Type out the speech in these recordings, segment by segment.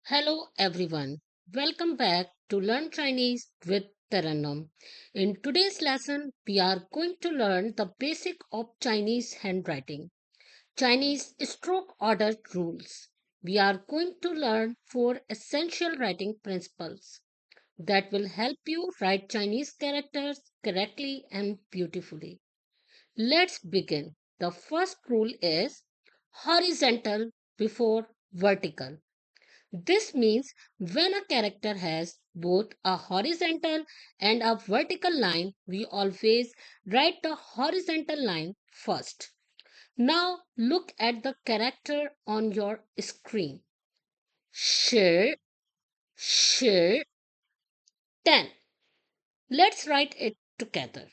Hello everyone. Welcome back to Learn Chinese with Trannum. In today's lesson, we are going to learn the basic of Chinese handwriting, Chinese stroke order rules. We are going to learn four essential writing principles that will help you write Chinese characters correctly and beautifully. Let's begin. The first rule is horizontal before vertical. This means when a character has both a horizontal and a vertical line, we always write the horizontal line first. Now look at the character on your screen. Shi, shi, 10. Let's write it together.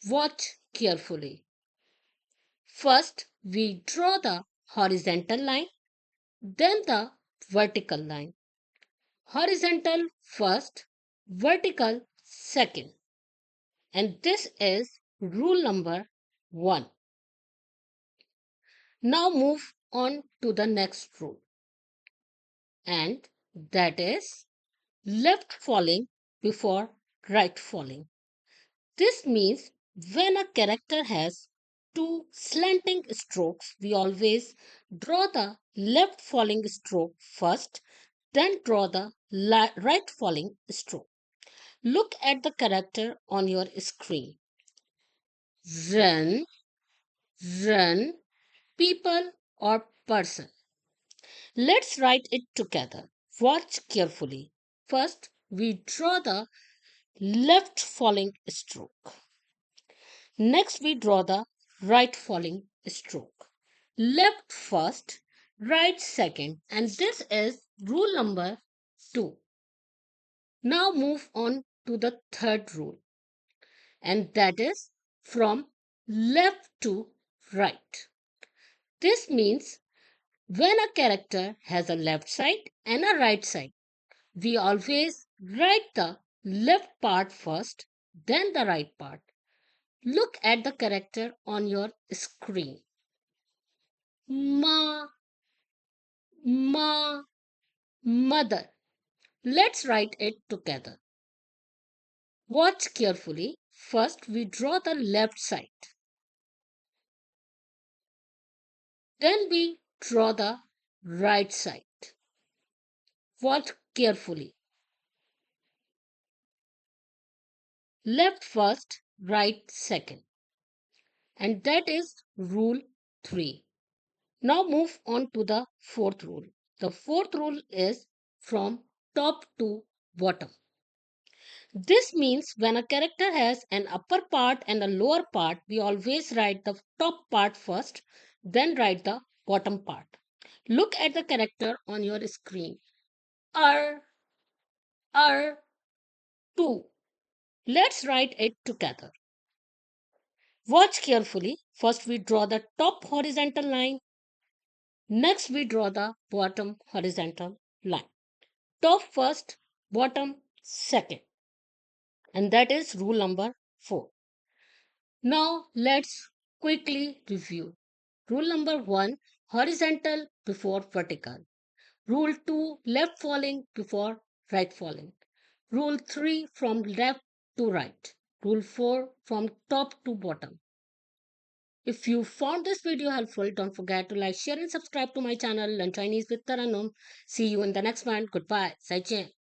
Watch carefully. First, we draw the horizontal line, then the vertical line. Horizontal first, vertical second. And this is rule number 1. Now move on to the next rule, and that is left falling before right falling. This means when a character has two slanting strokes, we always draw the left falling stroke first, then draw the right falling stroke. Look at the character on your screen. Run, run, people or person. Let's write it together. Watch carefully. First, we draw the left falling stroke. Next, we draw the right falling stroke. Left first, right second, and this is rule number 2. Now move on to the third rule, and that is from left to right. This means when a character has a left side and a right side, we always write the left part first, then the right part. Look at the character on your screen. Ma, ma, mother. Let's write it together. Watch carefully. First, we draw the left side. Then we draw the right side. Watch carefully. Left first, right second. And that is rule 3. Now move on to the fourth rule. The fourth rule is from top to bottom. This means when a character has an upper part and a lower part, we always write the top part first, then write the bottom part. Look at the character on your screen. R, R, 2. Let's write it together. Watch carefully. First, we draw the top horizontal line. Next, we draw the bottom horizontal line. Top first, bottom second. And that is rule number 4. Now, let's quickly review. Rule number 1, horizontal before vertical. Rule 2, left falling before right falling. Rule 3, from left to right. Rule 4, from top to bottom. If you found this video helpful, don't forget to like, share and subscribe to my channel Learn Chinese with Taranum. See you in the next one. Goodbye. 再见.